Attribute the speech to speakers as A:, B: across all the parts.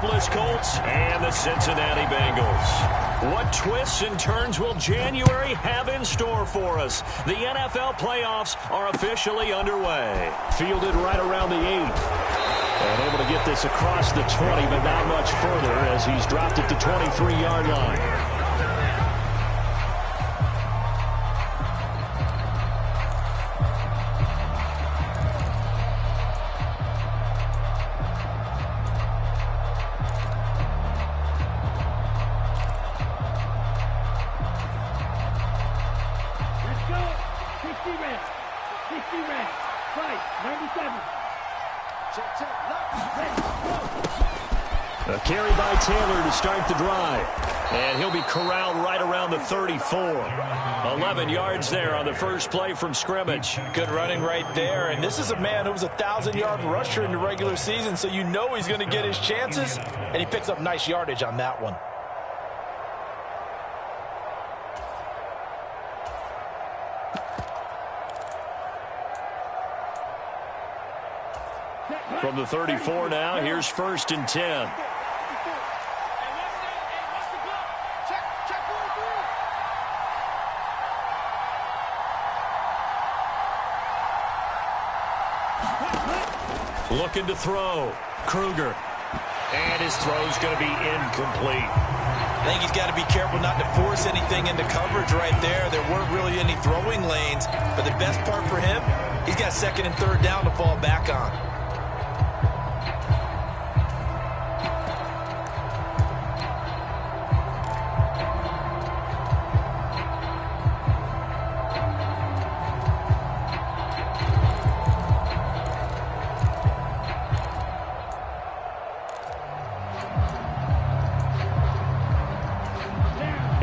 A: Indianapolis Colts and the Cincinnati Bengals. What twists and turns will January have in store for us? The NFL playoffs are officially underway. Fielded right around the 8. And able to get this across the 20, but not much further as he's dropped at the 23-yard line. A carry by Taylor to start the drive. And he'll be corralled right around the 34. 11 yards there on the first play from scrimmage.
B: Good running right there. And this is a man who was a 1,000-yard rusher in the regular season, so you know he's going to get his chances. And he picks up nice yardage on that one.
A: From the 34 now, here's 1st and 10. Looking to throw. Kruger. And his throw's going to be incomplete.
B: I think he's got to be careful not to force anything into coverage right there. There weren't really any throwing lanes. But the best part for him, he's got 2nd and 3rd down to fall back on.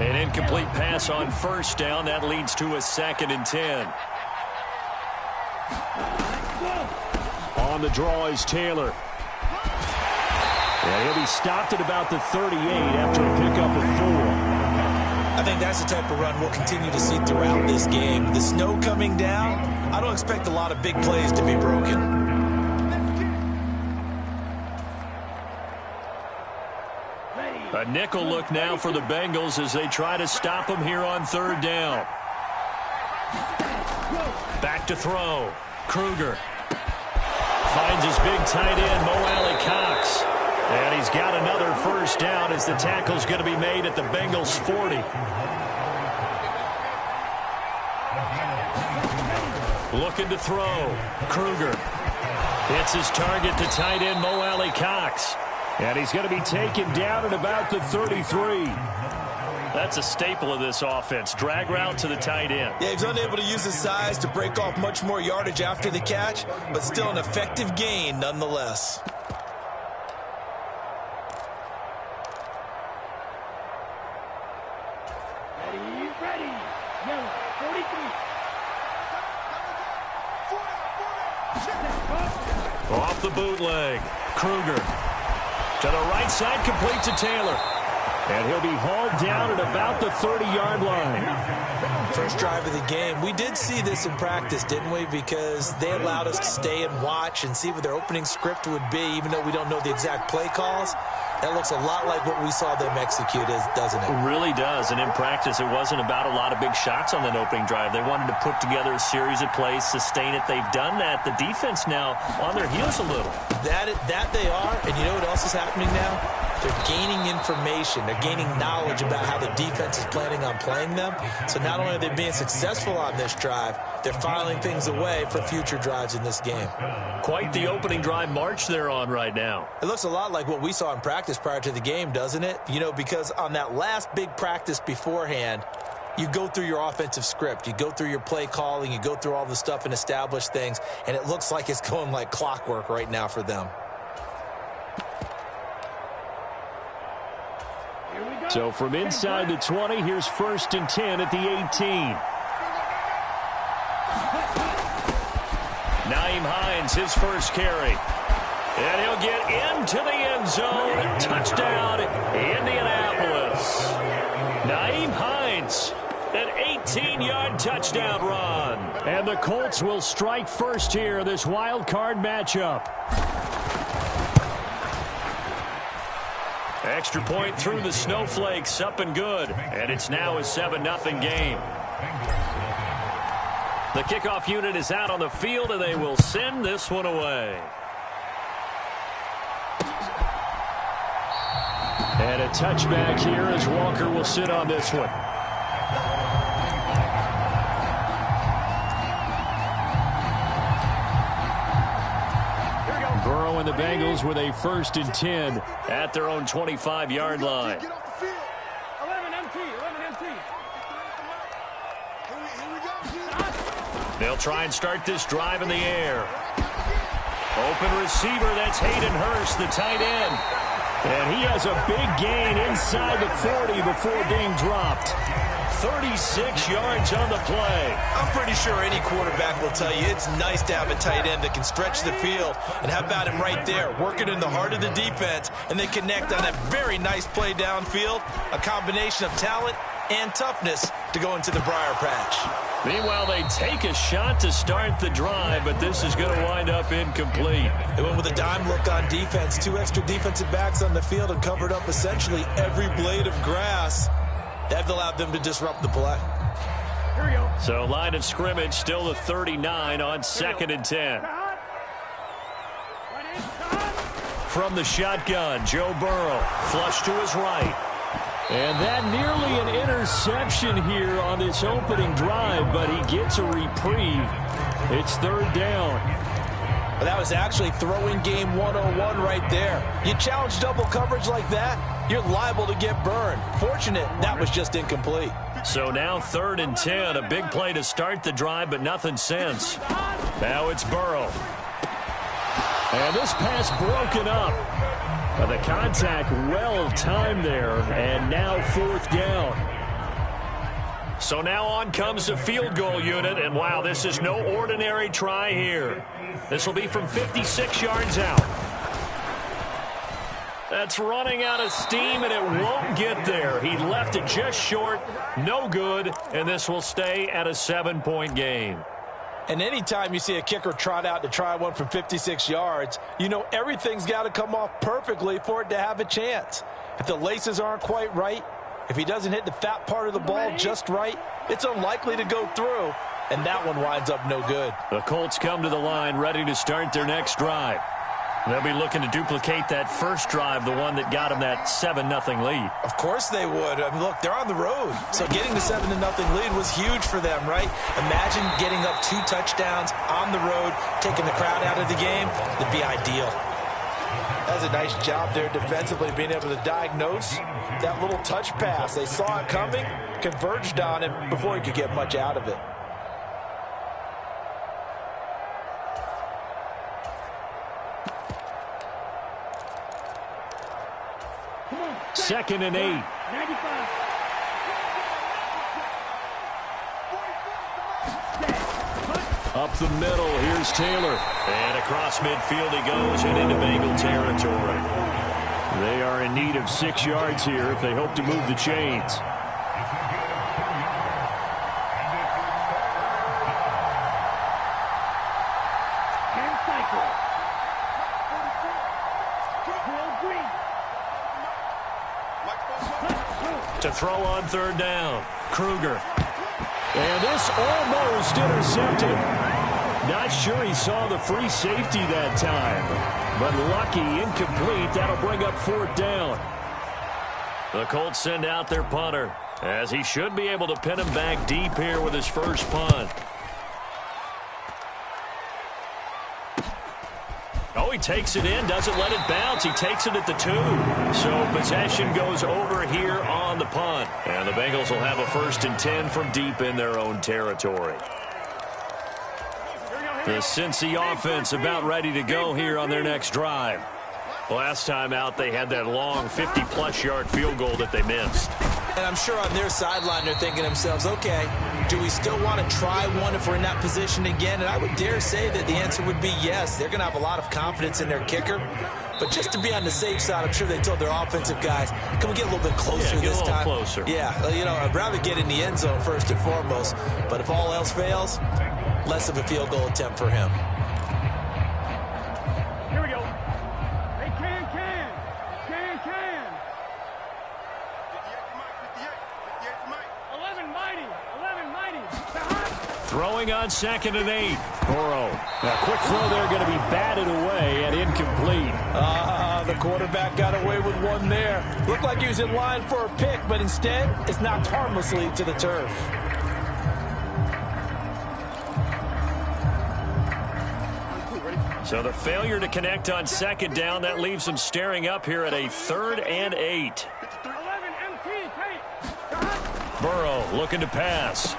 A: An incomplete pass on 1st down. That leads to a 2nd and 10. On the draw is Taylor. And he'll be stopped at about the 38 after a pickup of 4.
B: I think that's the type of run we'll continue to see throughout this game. The snow coming down, I don't expect a lot of big plays to be broken.
A: A nickel look now for the Bengals as they try to stop him here on 3rd down. Back to throw. Kruger finds his big tight end, Mo Alley-Cox. And he's got another 1st down as the tackle's going to be made at the Bengals 40. Looking to throw. Kruger hits his target to tight end, Mo Alley-Cox. And he's going to be taken down at about the 33. That's a staple of this offense. Drag route to the tight end.
B: Yeah, he's unable to use his size to break off much more yardage after the catch, but still an effective gain nonetheless.
C: Ready. Yellow, 43.
A: Off the bootleg. Kruger. To the right side, complete to Taylor. And he'll be hauled down at about the 30-yard line.
B: First drive of the game. We did see this in practice, didn't we? Because they allowed us to stay and watch and see what their opening script would be, even though we don't know the exact play calls. That looks a lot like what we saw them execute, doesn't it?
A: It really does. And in practice, it wasn't about a lot of big shots on that opening drive. They wanted to put together a series of plays, sustain it. They've done that. The defense now on their heels a little.
B: That they are. And you know what else is happening now? They're gaining information. They're gaining knowledge about how the defense is planning on playing them. So not only are they being successful on this drive, they're filing things away for future drives in this game.
A: Quite the opening drive march they're on right now.
B: It looks a lot like what we saw in practice prior to the game, doesn't it? You know, because on that last big practice beforehand, you go through your offensive script. You go through your play calling. You go through all the stuff and establish things. And it looks like it's going like clockwork right now for them.
A: So from inside the 20, here's 1st and 10 at the 18. Nyheim Hines, his first carry. And he'll get into the end zone. Touchdown, Indianapolis. Nyheim Hines, an 18-yard touchdown run. And the Colts will strike first here, this wild card matchup. Extra point through the snowflakes, up and good. And it's now a 7-0 game. The kickoff unit is out on the field, and they will send this one away. And a touchback here as Walker will sit on this one. Burrow and the Bengals with a 1st and 10 at their own 25-yard line.
C: Get off the field. 11 MT.
A: They'll try and start this drive in the air. Open receiver, that's Hayden Hurst, the tight end. And he has a big gain inside the 40 before being dropped. 36 yards on the play.
B: I'm pretty sure any quarterback will tell you it's nice to have a tight end that can stretch the field. And how about him right there, working in the heart of the defense, and they connect on that very nice play downfield. A combination of talent and toughness to go into the briar patch.
A: Meanwhile, they take a shot to start the drive, but this is going to wind up incomplete.
B: They went with a dime look on defense. 2 extra defensive backs on the field and covered up essentially every blade of grass. That allowed them to disrupt the play.
C: Here we go.
A: So line of scrimmage still the 39 on 2nd and 10. From the shotgun, Joe Burrow, flush to his right. And that nearly an interception here on this opening drive, but he gets a reprieve. It's 3rd down.
B: But that was actually throwing game 101 right there. You challenge double coverage like that, you're liable to get burned. Fortunate, that was just incomplete.
A: So now 3rd and 10, a big play to start the drive, but nothing since. Now it's Burrow. And this pass broken up. But the contact well timed there, and now 4th down. So now on comes the field goal unit, and wow, this is no ordinary try here. This will be from 56 yards out. That's running out of steam, and it won't get there. He left it just short, no good, and this will stay at a 7-point game.
B: And anytime you see a kicker trot out to try one from 56 yards, you know everything's got to come off perfectly for it to have a chance. If the laces aren't quite right, if he doesn't hit the fat part of the ball just right, it's unlikely to go through, and that one winds up no good.
A: The Colts come to the line ready to start their next drive. They'll be looking to duplicate that first drive, the one that got them that 7-0 lead.
B: Of course they would. I mean, look, they're on the road. So getting the 7-0 lead was huge for them, right? Imagine getting up 2 touchdowns on the road, taking the crowd out of the game. That'd be ideal. That was a nice job there defensively, being able to diagnose that little touch pass. They saw it coming, converged on it before he could get much out of it.
A: 2nd and 8.
C: 95.
A: Up the middle, here's Taylor. And across midfield he goes and into Bengal territory. They are in need of 6 yards here if they hope to move the chains. To throw on 3rd down, Kruger. And this almost intercepted. Not sure he saw the free safety that time. But lucky, incomplete. That'll bring up 4th down. The Colts send out their punter, as he should be able to pin him back deep here with his first punt. Oh, he takes it in, doesn't let it bounce. He takes it at the 2. So possession goes over here on the punt. And the Bengals will have a 1st and 10 from deep in their own territory. The Cincy offense about ready to go here on their next drive. Last time out, they had that long 50-plus yard field goal that they missed.
B: And I'm sure on their sideline they're thinking to themselves, okay, do we still want to try one if we're in that position again? And I would dare say that the answer would be yes. They're going to have a lot of confidence in their kicker. But just to be on the safe side, I'm sure they told their offensive guys, can we get a little bit closer this time?
A: Closer.
B: Yeah, you know, I'd rather get in the end zone first and foremost. But if all else fails, less of a field goal attempt for him.
C: Here we go. Hey, can.
A: Throwing on 2nd and 8. Burrow. A quick throw there going to be batted away and incomplete.
B: The quarterback got away with one there. Looked like he was in line for a pick, but instead it's knocked harmlessly to the turf.
A: So the failure to connect on 2nd down, that leaves them staring up here at a 3rd and 8.
C: 11 MT,
A: Burrow looking to pass.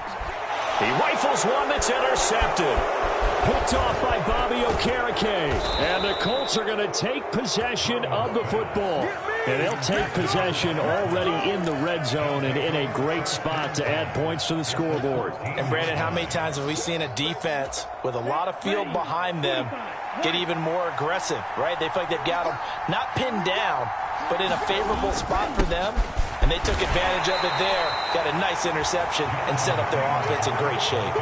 A: He rifles one that's intercepted. Picked off by Bobby Okereke. And the Colts are going to take possession of the football. And they'll take possession already in the red zone and in a great spot to add points to the scoreboard.
B: And Brandon, how many times have we seen a defense with a lot of field behind them get even more aggressive, right? They feel like they've got them not pinned down, but in a favorable spot for them. And they took advantage of it there. Got a nice interception and set up their offense in great shape.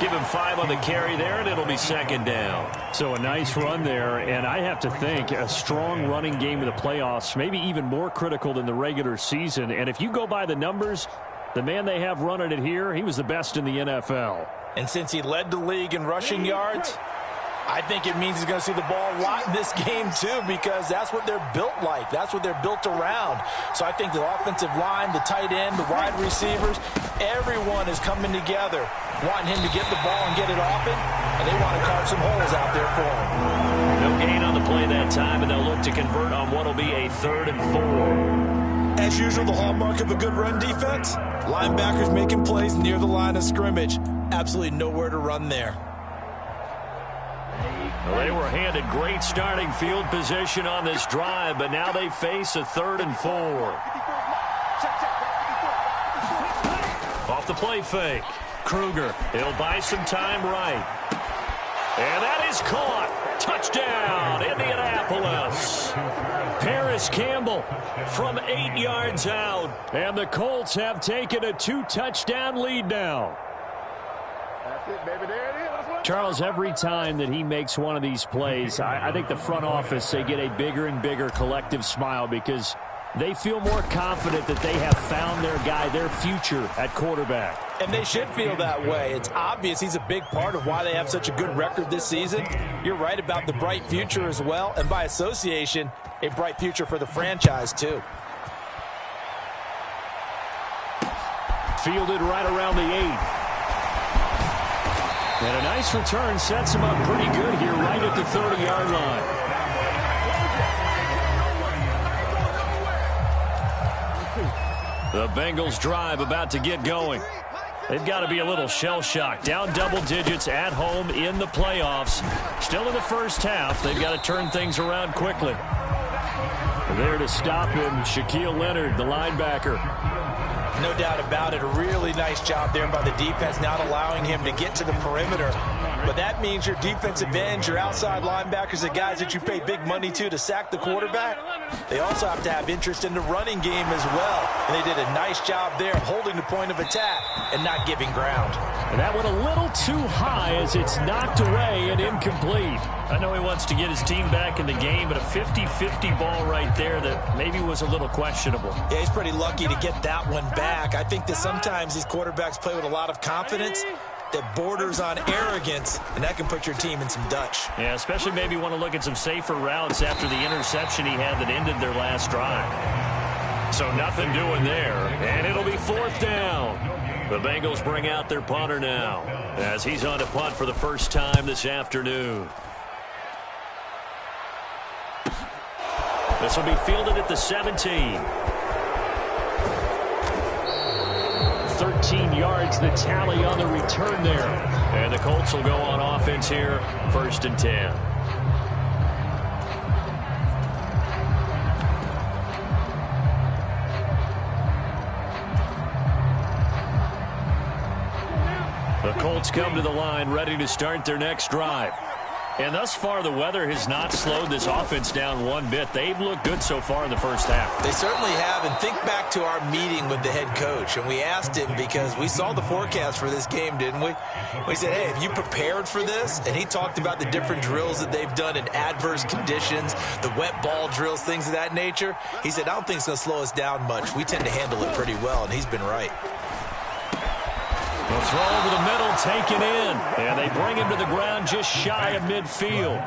A: Give him 5 on the carry there, and it'll be 2nd down. So a nice run there, and I have to think a strong running game in the playoffs, maybe even more critical than the regular season. And if you go by the numbers, the man they have running it here, he was the best in the NFL.
B: And since he led the league in rushing yards, I think it means he's going to see the ball a lot in this game, too, because that's what they're built like. That's what they're built around. So I think the offensive line, the tight end, the wide receivers, everyone is coming together, wanting him to get the ball and get it often, and they want to carve some holes out there for him.
A: No gain on the play that time, and they'll look to convert on what will be a 3rd and 4.
B: As usual, the hallmark of a good run defense, linebackers making plays near the line of scrimmage. Absolutely nowhere to run there.
A: Well, they were handed great starting field position on this drive, but now they face a 3rd and 4. Off the play fake. Kruger, he'll buy some time right. And that is caught. Touchdown, Indianapolis. Paris Campbell from 8 yards out. And the Colts have taken a 2-touchdown lead now.
C: That's it, baby. There it is.
A: Charles, every time that he makes one of these plays, I think the front office, they get a bigger and bigger collective smile because they feel more confident that they have found their guy, their future at quarterback.
B: And they should feel that way. It's obvious he's a big part of why they have such a good record this season. You're right about the bright future as well, and by association, a bright future for the franchise too.
A: Fielded right around the 8. And a nice return sets him up pretty good here right at the 30-yard line. The Bengals drive about to get going. They've got to be a little shell-shocked. Down double digits at home in the playoffs. Still in the first half. They've got to turn things around quickly. There to stop him, Shaquille Leonard, the linebacker.
B: No doubt about it. A really nice job there by the defense, not allowing him to get to the perimeter. But that means your defensive ends, your outside linebackers, the guys that you pay big money to sack the quarterback, they also have to have interest in the running game as well. And they did a nice job there holding the point of attack and not giving ground.
A: And that went a little too high as it's knocked away and incomplete. I know he wants to get his team back in the game, but a 50-50 ball right there that maybe was a little questionable.
B: Yeah, he's pretty lucky to get that one back. I think that sometimes these quarterbacks play with a lot of confidence that borders on arrogance, and that can put your team in some Dutch.
A: Yeah, especially maybe want to look at some safer routes after the interception he had that ended their last drive. So nothing doing there, and it'll be 4th down. The Bengals bring out their punter now as he's on to punt for the first time this afternoon. This will be fielded at the 17. 13 yards the tally on the return there. And the Colts will go on offense here, 1st and 10. The Colts come to the line ready to start their next drive. And thus far, the weather has not slowed this offense down one bit. They've looked good so far in the first half.
B: They certainly have. And think back to our meeting with the head coach. And we asked him because we saw the forecast for this game, didn't we? We said, hey, have you prepared for this? And he talked about the different drills that they've done in adverse conditions, the wet ball drills, things of that nature. He said, I don't think it's going to slow us down much. We tend to handle it pretty well, and he's been right.
A: The throw over the middle taken in. And they bring him to the ground just shy of midfield.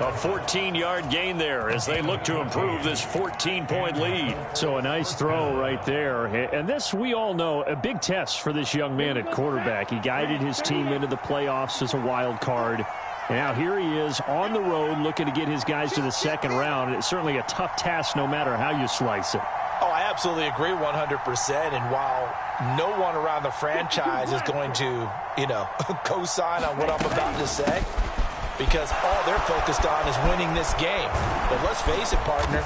A: A 14-yard gain there as they look to improve this 14-point lead.
D: So a nice throw right there. And this, we all know, a big test for this young man at quarterback. He guided his team into the playoffs as a wild card. And now here he is on the road looking to get his guys to the second round. It's certainly a tough task no matter how you slice it.
B: Oh, I absolutely agree 100%. And while no one around the franchise is going to, co-sign on what I'm about to say, because all they're focused on is winning this game. But let's face it, partner,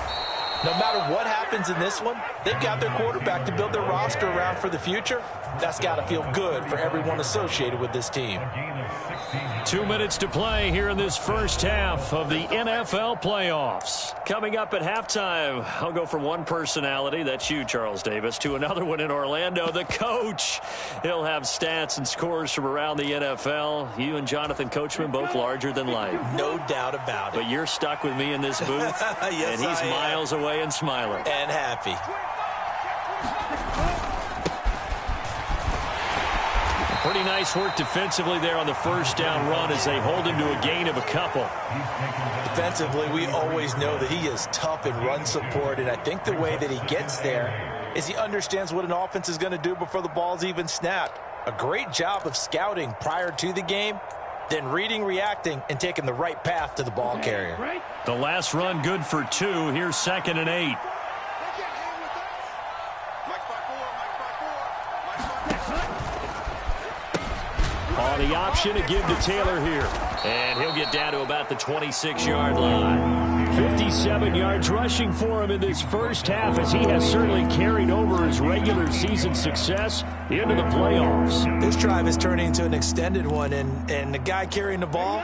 B: no matter what happens in this one, they've got their quarterback to build their roster around for the future. That's got to feel good for everyone associated with this team.
A: 2 minutes to play here in this first half of the NFL playoffs. Coming up at halftime, I'll go from one personality, that's you, Charles Davis, to another one in Orlando, the coach. He'll have stats and scores from around the NFL. You and Jonathan Coachman, both larger than life.
B: No doubt about it.
A: But you're stuck with me in this booth,
B: yes,
A: and he's miles away and smiling.
B: And happy.
A: Pretty nice work defensively there on the first down run as they hold him to a gain of a couple.
B: Defensively, we always know that he is tough in run support, and I think the way that he gets there is he understands what an offense is going to do before the ball's even snapped. A great job of scouting prior to the game, then reading, reacting, and taking the right path to the ball carrier.
A: The last run good for 2. Here's 2nd and 8. On the option to give to Taylor here. And he'll get down to about the 26-yard line. 57 yards rushing for him in this first half as he has certainly carried over his regular season success into the playoffs.
B: This drive is turning into an extended one, and the guy carrying the ball,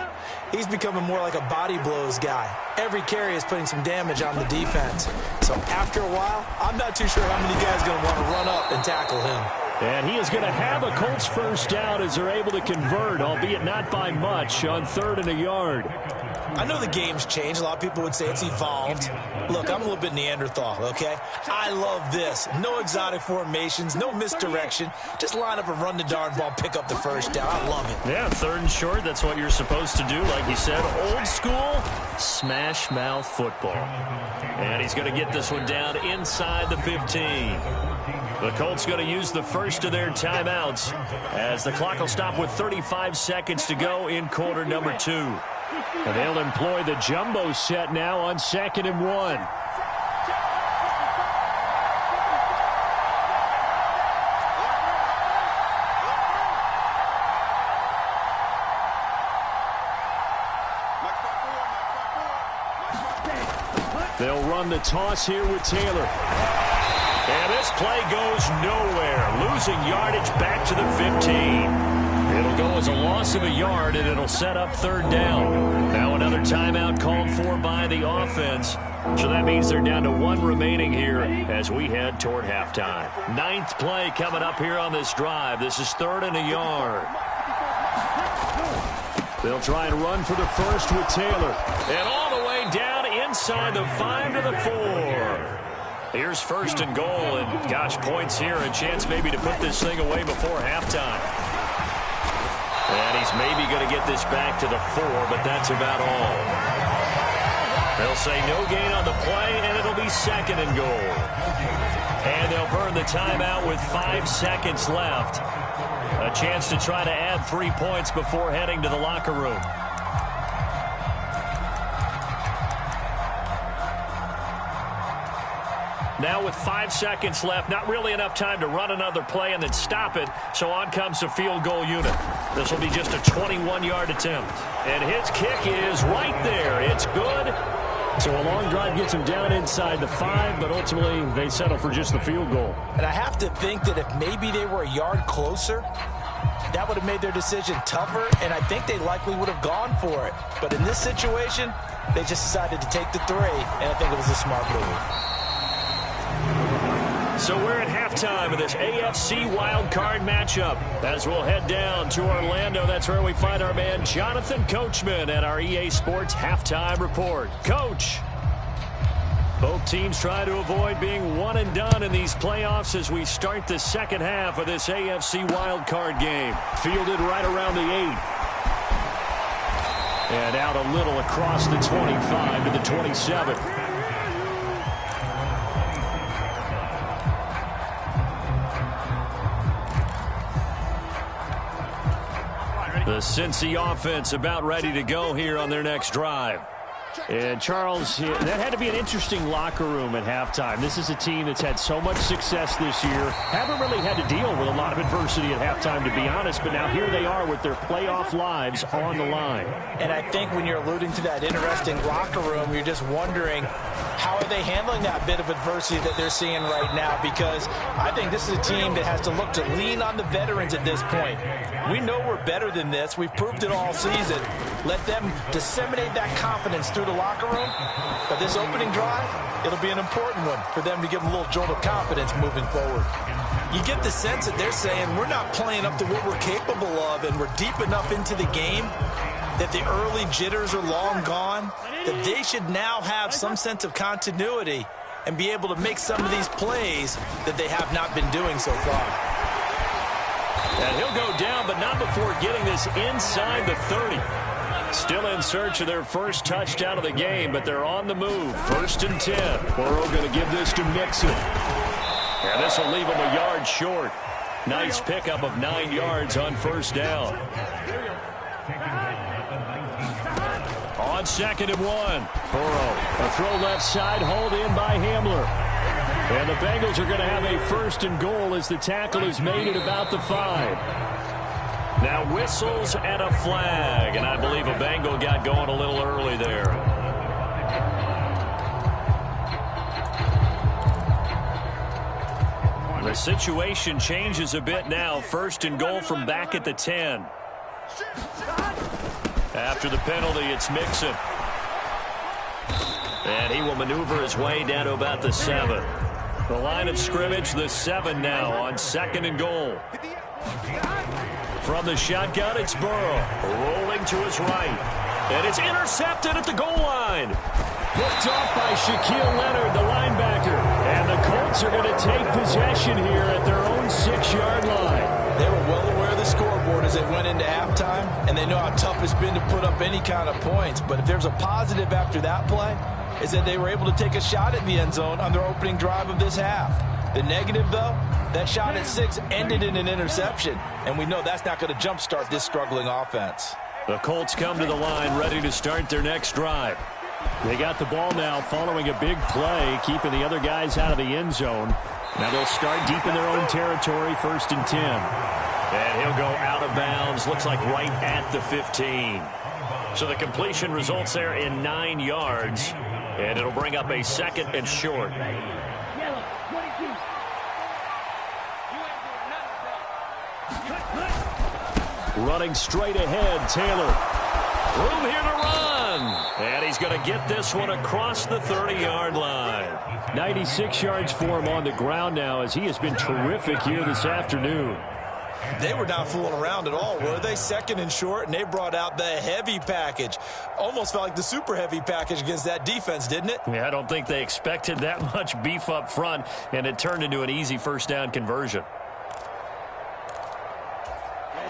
B: he's becoming more like a body blows guy. Every carry is putting some damage on the defense. So after a while, I'm not too sure how many guys are going to want to run up and tackle him.
D: And he is going to have a Colts first down as they're able to convert, albeit not by much, on 3rd and a yard.
B: I know the game's changed. A lot of people would say it's evolved. Look, I'm a little bit Neanderthal, okay? I love this. No exotic formations, no misdirection. Just line up and run the darn ball, pick up the first down. I love it.
A: Yeah, 3rd and short, that's what you're supposed to do. Like you said, old school, smash mouth football. And he's going to get this one down inside the 15. The Colts going to use the first of their timeouts as the clock will stop with 35 seconds to go in quarter number 2.
D: And they'll employ the jumbo set now on 2nd and 1. They'll run the toss here with Taylor.
A: And this play goes nowhere. Losing yardage back to the 15. It'll go as a loss of a yard, and it'll set up 3rd down. Now another timeout called for by the offense. So that means they're down to 1 remaining here as we head toward halftime. 9th play coming up here on this drive. This is 3rd and a yard.
D: They'll try and run for the first with Taylor.
A: And all the way down inside the 5 to the 4. Here's 1st and goal, and gosh, points here, a chance maybe to put this thing away before halftime. And he's maybe going to get this back to the 4, but that's about all. They'll say no gain on the play, and it'll be 2nd and goal. And they'll burn the timeout with 5 seconds left. A chance to try to add 3 points before heading to the locker room. Now with 5 seconds left, not really enough time to run another play and then stop it, so on comes the field goal unit. This will be just a 21-yard attempt. And his kick is right there. It's good.
D: So a long drive gets him down inside the 5, but ultimately they settle for just the field goal.
B: And I have to think that if maybe they were a yard closer, that would have made their decision tougher, and I think they likely would have gone for it. But in this situation, they just decided to take the 3, and I think it was a smart move.
A: So we're at halftime of this AFC wildcard matchup. As we'll head down to Orlando, that's where we find our man Jonathan Coachman at our EA Sports Halftime Report. Coach. Both teams try to avoid being one and done in these playoffs as we start the second half of this AFC wildcard game. Fielded right around the 8. And out a little across the 25 to the 27. The Cincy offense about ready to go here on their next drive.
D: And, Charles, that had to be an interesting locker room at halftime. This is a team that's had so much success this year. Haven't really had to deal with a lot of adversity at halftime, to be honest. But now here they are with their playoff lives on the line.
B: And I think when you're alluding to that interesting locker room, you're just wondering, how are they handling that bit of adversity that they're seeing right now? Because I think this is a team that has to look to lean on the veterans at this point. We know we're better than this. We've proved it all season. Let them disseminate that confidence through the locker room. But this opening drive, it'll be an important one for them to give them a little jolt of confidence moving forward. You get the sense that they're saying we're not playing up to what we're capable of, and we're deep enough into the game that the early jitters are long gone, that they should now have some sense of continuity and be able to make some of these plays that they have not been doing so far.
A: And he'll go down, but not before getting this inside the 30. Still in search of their first touchdown of the game, but they're on the move. 1st and 10. Burrow going to give this to Mixon. And this will leave him a yard short. Nice pickup of 9 yards on 1st down. On 2nd and 1. Burrow, a throw left side, hauled in by Hamler. And the Bengals are going to have a 1st and goal as the tackle is made at about the 5. Now whistles and a flag, and I believe a Bengal got going a little early there. The situation changes a bit now. 1st and goal from back at the 10. After the penalty, it's Mixon. And he will maneuver his way down to about the 7. The line of scrimmage, the 7 now on 2nd and goal. From the shotgun, it's Burrow. Rolling to his right. And it's intercepted at the goal line. Picked off by Shaquille Leonard, the linebacker. And the Colts are going to take possession here at their own 6-yard line.
B: They were well aware of the scoreboard as they went into halftime, and they know how tough it's been to put up any kind of points. But if there's a positive after that play, is that they were able to take a shot at the end zone on their opening drive of this half. The negative, though, that shot at 6 ended in an interception, and we know that's not going to jumpstart this struggling offense.
A: The Colts come to the line ready to start their next drive.
D: They got the ball now following a big play, keeping the other guys out of the end zone. Now they'll start deep in their own territory, 1st and 10.
A: And he'll go out of bounds, looks like right at the 15. So the completion results there in 9 yards, and it'll bring up a 2nd and short. Running straight ahead, Taylor. Room here to run. And he's going to get this one across the 30-yard line.
D: 96 yards for him on the ground now as he has been terrific here this afternoon.
B: They were not fooling around at all, were they? 2nd and short, and they brought out the heavy package. Almost felt like the super heavy package against that defense, didn't it?
A: Yeah, I don't think they expected that much beef up front, and it turned into an easy 1st down conversion.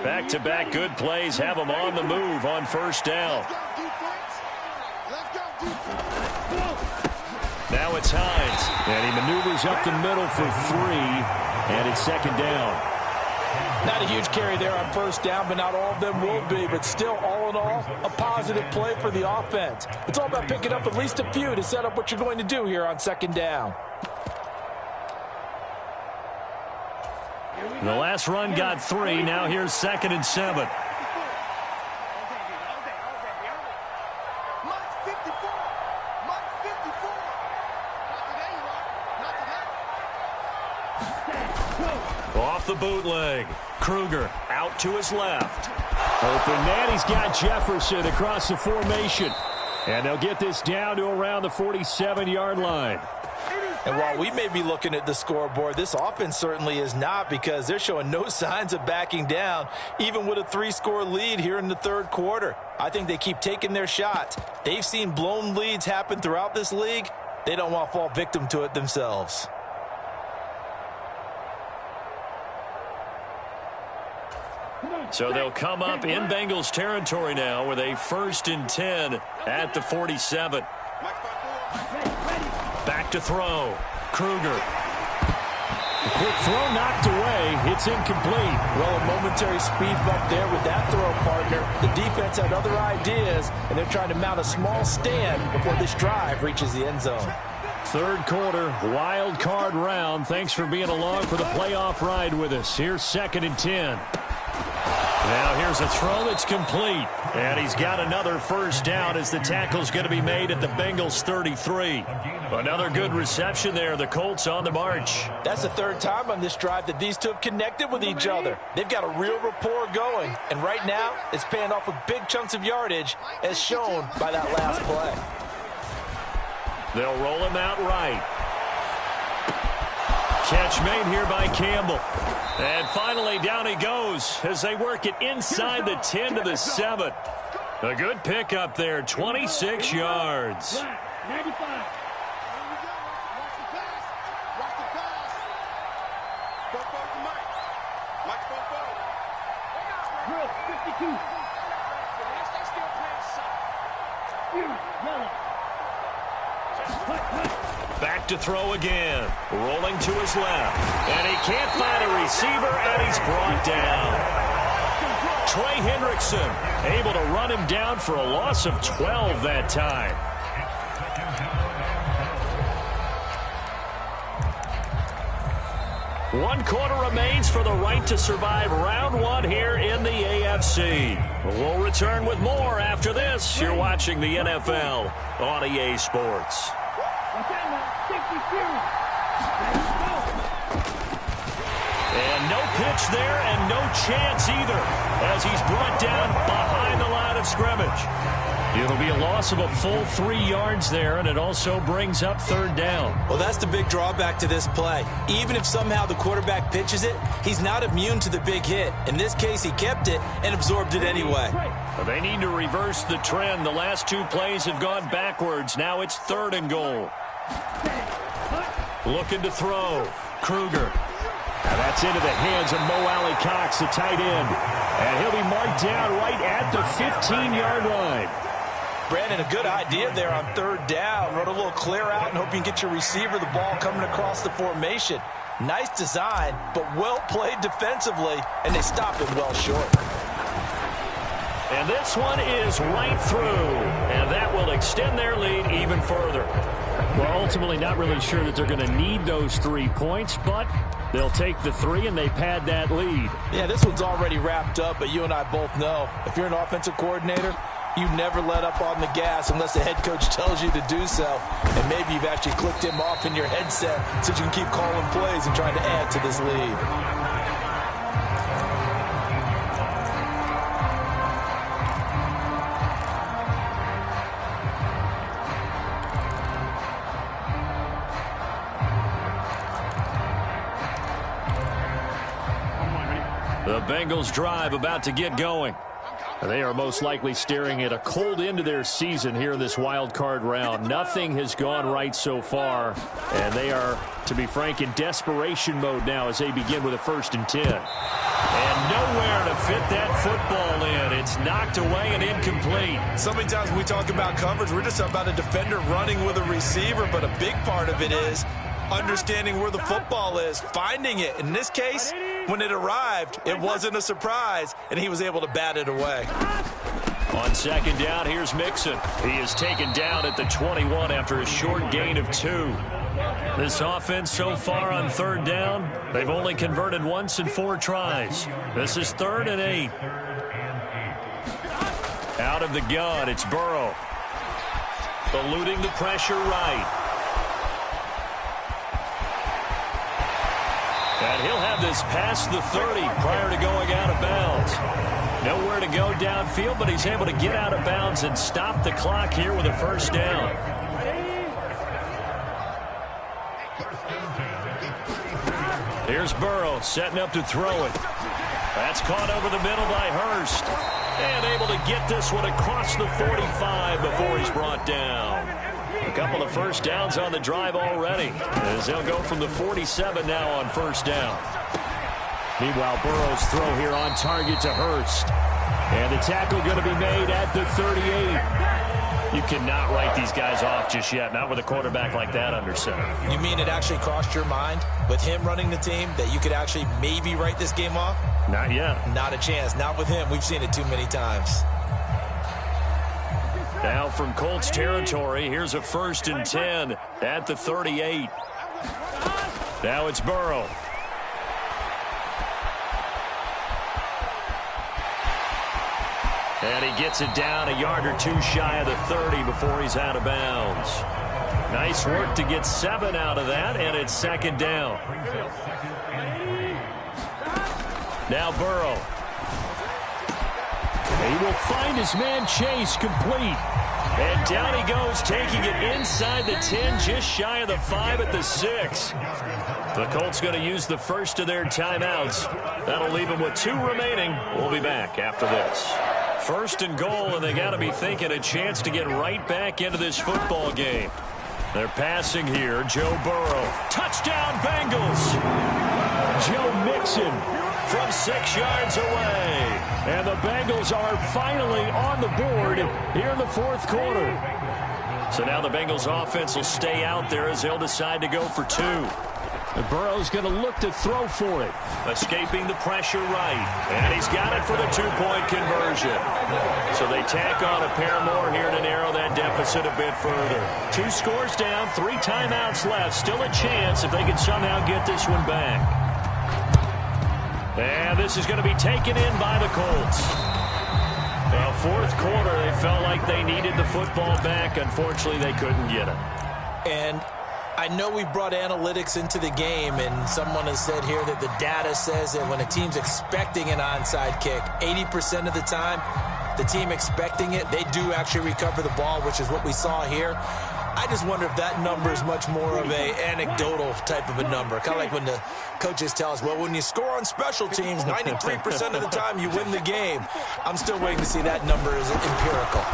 A: Back-to-back good plays have them on the move on 1st down. Now it's Hines.
D: And he maneuvers up the middle for 3, and it's 2nd down.
B: Not a huge carry there on 1st down, but not all of them will be. But still, all in all, a positive play for the offense. It's all about picking up at least a few to set up what you're going to do here on 2nd down.
A: The last run got 3. Now here's 2nd and 7. Off the bootleg. Kruger out to his left.
D: Open man, he's got Jefferson across the formation. And they'll get this down to around the 47-yard line.
B: And while we may be looking at the scoreboard, this offense certainly is not, because they're showing no signs of backing down, even with a 3-score lead here in the 3rd quarter. I think they keep taking their shots. They've seen blown leads happen throughout this league, They don't want to fall victim to it themselves.
A: So they'll come up in Bengals territory now with a 1st and 10 at the 47. Back to throw. Kruger.
D: A quick throw knocked away. It's incomplete.
B: Well, a momentary speed bump there with that throw, partner. The defense had other ideas, and they're trying to mount a small stand before this drive reaches the end zone.
D: Third quarter, wild card round. Thanks for being along for the playoff ride with us. Here's 2nd and 10.
A: Now here's a throw that's complete. And he's got another first down as the tackle's going to be made at the Bengals 33. Another good reception there. The Colts on the march.
B: That's the third time on this drive that these two have connected with each other. They've got a real rapport going. And right now, it's paying off with big chunks of yardage as shown by that last play.
A: They'll roll him out right. Catch made here by Campbell. And finally, down he goes as they work it inside the 10 to the 7. A good pickup there, 26 yards.
C: 95. Drill, 52.
A: Back to throw again. Rolling to his left. And he can't find a receiver, and he's brought down. Trey Hendrickson able to run him down for a loss of 12 that time. One quarter remains for the right to survive round one here in the AFC. We'll return with more after this. You're watching the NFL on EA Sports. And no pitch there and no chance either as he's brought down behind the line of scrimmage. It'll be a loss of a full 3 yards there, and it also brings up 3rd down.
B: Well, that's the big drawback to this play. Even if somehow the quarterback pitches it, he's not immune to the big hit. In this case, he kept it and absorbed it anyway.
A: Well, they need to reverse the trend. The last 2 plays have gone backwards. Now it's 3rd and goal. Looking to throw. Kruger.
D: Now that's into the hands of Mo Alley-Cox, the tight end. And he'll be marked down right at the 15-yard line.
B: Brandon, a good idea there on 3rd down. Run a little clear out and hope you can get your receiver the ball coming across the formation. Nice design, but well played defensively, and they stop it well short.
A: And this one is right through, and that will extend their lead even further.
D: Well, ultimately not really sure that they're going to need those 3 points, but they'll take the 3 and they pad that lead.
B: Yeah, this one's already wrapped up, but you and I both know if you're an offensive coordinator, you never let up on the gas unless the head coach tells you to do so. And maybe you've actually clicked him off in your headset so you can keep calling plays and trying to add to this lead.
A: The Bengals drive about to get going.
D: They are most likely staring at a cold end to their season here in this wild card round. Nothing has gone right so far, and they are, to be frank, in desperation mode now as they begin with a 1st and 10.
A: And nowhere to fit that football in. It's knocked away and incomplete.
B: So many times when we talk about coverage, we're just about a defender running with a receiver, but a big part of it is understanding where the football is, finding it. In this case, when it arrived, it wasn't a surprise, and he was able to bat it away.
A: On 2nd down, here's Mixon. He is taken down at the 21 after a short gain of 2. This offense so far on 3rd down, they've only converted once in 4 tries. This is 3rd and 8. Out of the gun, it's Burrow. Eluding the pressure right. And he'll have this past the 30 prior to going out of bounds. Nowhere to go downfield, but he's able to get out of bounds and stop the clock here with a 1st down. Here's Burrow setting up to throw it. That's caught over the middle by Hurst. And able to get this one across the 45 before he's brought down. A couple of first downs on the drive already, as they'll go from the 47 now on first down.
D: Meanwhile, Burrow's throw here on target to Hurst. And the tackle going to be made at the 38.
A: You cannot write these guys off just yet, not with a quarterback like that under center.
B: You mean it actually crossed your mind with him running the team that you could actually maybe write this game off?
A: Not yet.
B: Not a chance. Not with him. We've seen it too many times.
A: Now from Colts territory, here's a 1st and 10 at the 38. Now it's Burrow. And he gets it down a yard or two shy of the 30 before he's out of bounds. Nice work to get 7 out of that, and it's 2nd down. Now Burrow.
D: He will find his man Chase complete.
A: And down he goes, taking it inside the 10, just shy of the 5 at the 6. The Colts going to use the first of their timeouts. That'll leave them with 2 remaining. We'll be back after this. 1st and goal, and they got to be thinking a chance to get right back into this football game. They're passing here. Joe Burrow. Touchdown, Bengals.
D: Joe Mixon
A: from 6 yards away.
D: And the Bengals are finally on the board here in the 4th quarter.
A: So now the Bengals offense will stay out there as they'll decide to go for 2.
D: And Burrow's going to look to throw for it.
A: Escaping the pressure right. And he's got it for the 2-point conversion. So they tack on a pair more here to narrow that deficit a bit further. 2 scores down, 3 timeouts left. Still a chance if they can somehow get this one back. And this is going to be taken in by the Colts. Well, 4th quarter, they felt like they needed the football back. Unfortunately, they couldn't get it.
B: And I know we brought analytics into the game, and someone has said here that the data says that when a team's expecting an onside kick, 80% of the time, the team expecting it, they do actually recover the ball, which is what we saw here. I just wonder if that number is much more of a anecdotal type of a number. Kind of like when the coaches tell us, well, when you score on special teams, 93% of the time you win the game. I'm still waiting to see that number is empirical.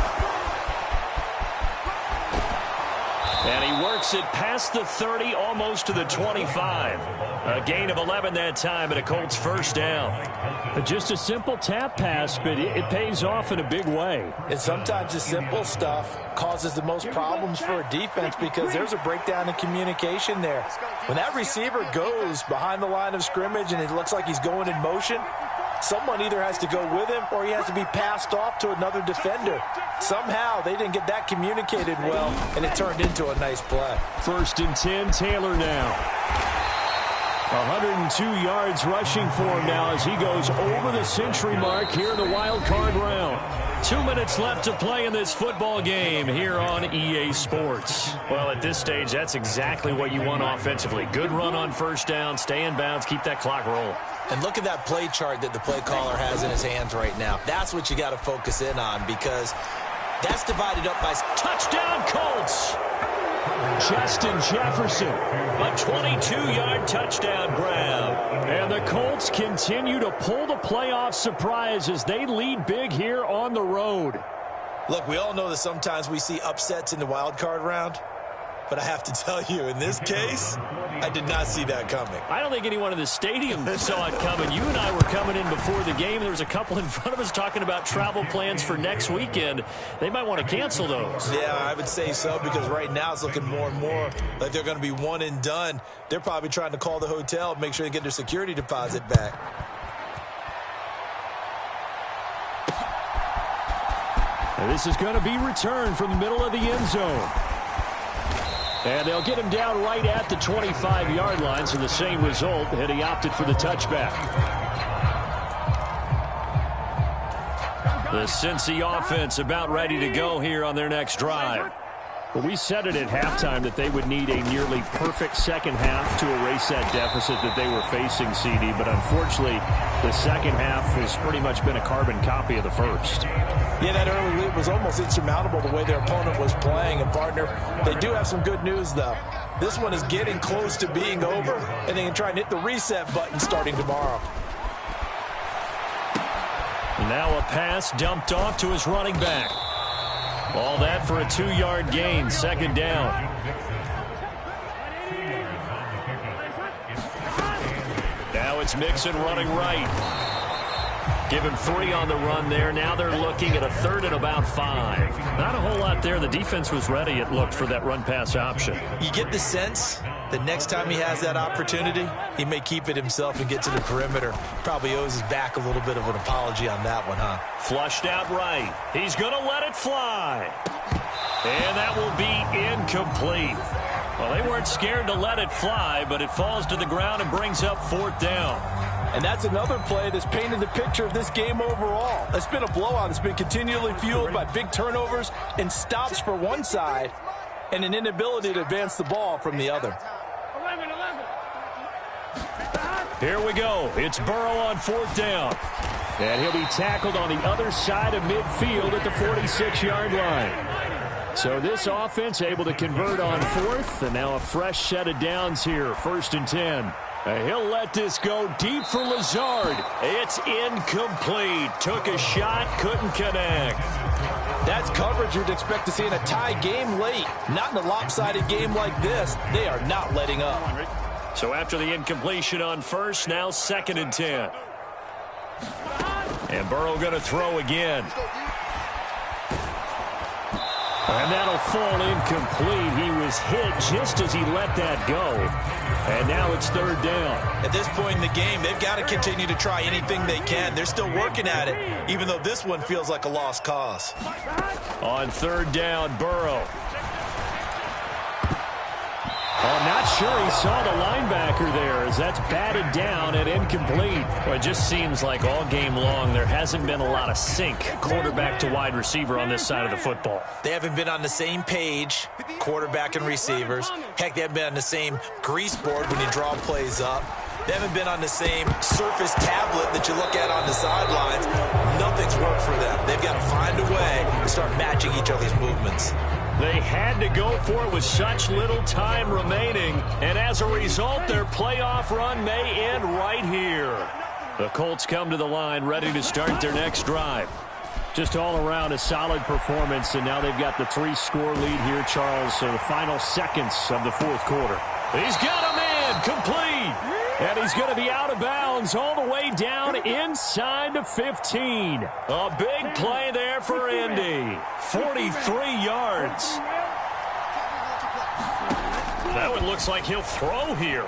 A: And he works it past the 30, almost to the 25. A gain of 11 that time, and a Colts 1st down.
D: Just a simple tap pass, but it pays off in a big way.
B: And sometimes the simple stuff causes the most problems for a defense because there's a breakdown in communication there. When that receiver goes behind the line of scrimmage and it looks like he's going in motion, someone either has to go with him or he has to be passed off to another defender. Somehow they didn't get that communicated well, and it turned into a nice play.
D: 1st and 10, Taylor now. 102 yards rushing for him now as he goes over the century mark here in the wild card round.
A: 2 minutes left to play in this football game here on EA Sports. Well, at this stage, that's exactly what you want offensively. Good run on 1st down, stay in bounds, keep that clock rolling.
B: And look at that play chart that the play caller has in his hands right now. That's what you got to focus in on because that's divided up by
A: touchdown Colts.
D: Justin Jefferson.
A: A 22-yard touchdown grab.
D: And the Colts continue to pull the playoff surprise as they lead big here on the road.
B: Look, we all know that sometimes we see upsets in the wild card round. But I have to tell you, in this case, I did not see that coming.
A: I don't think anyone in the stadium saw it coming. You and I were coming in before the game. There was a couple in front of us talking about travel plans for next weekend. They might want to cancel those.
B: Yeah, I would say so because right now it's looking more and more like they're going to be one and done. They're probably trying to call the hotel and make sure they get their security deposit back.
D: And this is going to be returned from the middle of the end zone. And they'll get him down right at the 25-yard line, so the same result, and he opted for the touchback.
A: The Cincy offense about ready to go here on their next drive.
D: Well, we said it at halftime that they would need a nearly perfect second half to erase that deficit that they were facing, CD. But unfortunately, the second half has pretty much been a carbon copy of the first.
B: Yeah, that early lead was almost insurmountable the way their opponent was playing. And, partner, they do have some good news, though. This one is getting close to being over, and they can try and hit the reset button starting tomorrow.
A: Now a pass dumped off to his running back.
D: All that for a 2-yard gain, second down. Now it's Mixon running right. Give him 3 on the run there. Now they're looking at a 3rd and about 5. Not a whole lot there. The defense was ready, it looked, for that run-pass option.
B: You get the sense that next time he has that opportunity, he may keep it himself and get to the perimeter. Probably owes his back a little bit of an apology on that one, huh?
A: Flushed out right. He's going to let it fly. And that will be incomplete. Well, they weren't scared to let it fly, but it falls to the ground and brings up 4th down.
E: And that's another play that's painted the picture of this game overall. It's been a blowout. It's been continually fueled by big turnovers and stops for one side and an inability to advance the ball from the other.
C: 11.
D: Here we go. It's Burrow on 4th down. And he'll be tackled on the other side of midfield at the 46-yard line. So this offense able to convert on 4th, and now a fresh set of downs here, 1st and 10. He'll let this go deep for Lazard.
A: It's incomplete. Took a shot, couldn't connect.
E: That's coverage you'd expect to see in a tie game late. Not in a lopsided game like this. They are not letting up.
A: So after the incompletion on 1st, now 2nd and 10. And Burrow going to throw again.
D: And that'll fall incomplete. He was hit just as he let that go. And now it's 3rd down.
B: At this point in the game, they've got to continue to try anything they can. They're still working at it, even though this one feels like a lost cause.
D: On 3rd down, Burrow. I'm not sure he saw the linebacker there as that's batted down and incomplete.
A: Well, it just seems like all game long there hasn't been a lot of sync quarterback to wide receiver on this side of the football.
B: They haven't been on the same page, quarterback and receivers. Heck, they haven't been on the same grease board when you draw plays up. They haven't been on the same surface tablet that you look at on the sidelines. Nothing's worked for them. They've got to find a way to start matching each other's movements.
A: They had to go for it with such little time remaining, and as a result, their playoff run may end right here. The Colts come to the line ready to start their next drive. Just all around a solid performance, and now they've got the 3-score lead here, Charles, so the final seconds of the 4th quarter. He's got a man, complete.
D: And he's going to be out of bounds all the way down inside the 15.
A: A big play there for Indy. 43 yards. That one looks like he'll throw here.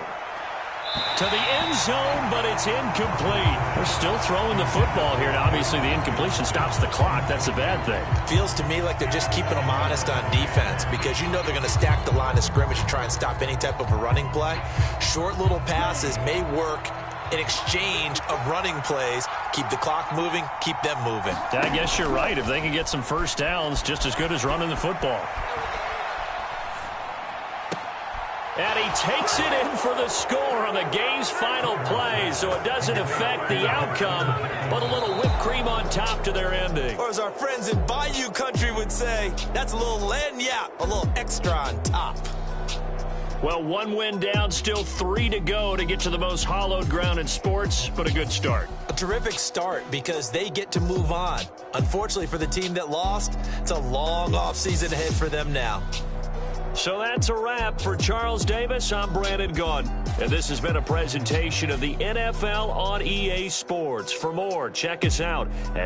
A: To the end zone, but it's incomplete.
D: They're still throwing the football here. Now, obviously, the incompletion stops the clock. That's a bad thing.
B: Feels to me like they're just keeping them honest on defense because you know they're going to stack the line of scrimmage and try and stop any type of a running play. Short little passes may work in exchange of running plays. Keep the clock moving, keep them moving.
D: I guess you're right. If they can get some first downs, just as good as running the football.
A: And he takes it in for the score on the game's final play, so it doesn't affect the outcome, but a little whipped cream on top to their ending.
B: Or as our friends in Bayou Country would say, that's a little lagniappe, a little extra on top.
A: Well, 1 win down, still 3 to go to get to the most hallowed ground in sports, but a good start.
B: A terrific start because they get to move on. Unfortunately for the team that lost, it's a long offseason ahead for them now.
A: So that's a wrap for Charles Davis. I'm Brandon Gaudin, and this has been a presentation of the NFL on EA Sports. For more, check us out at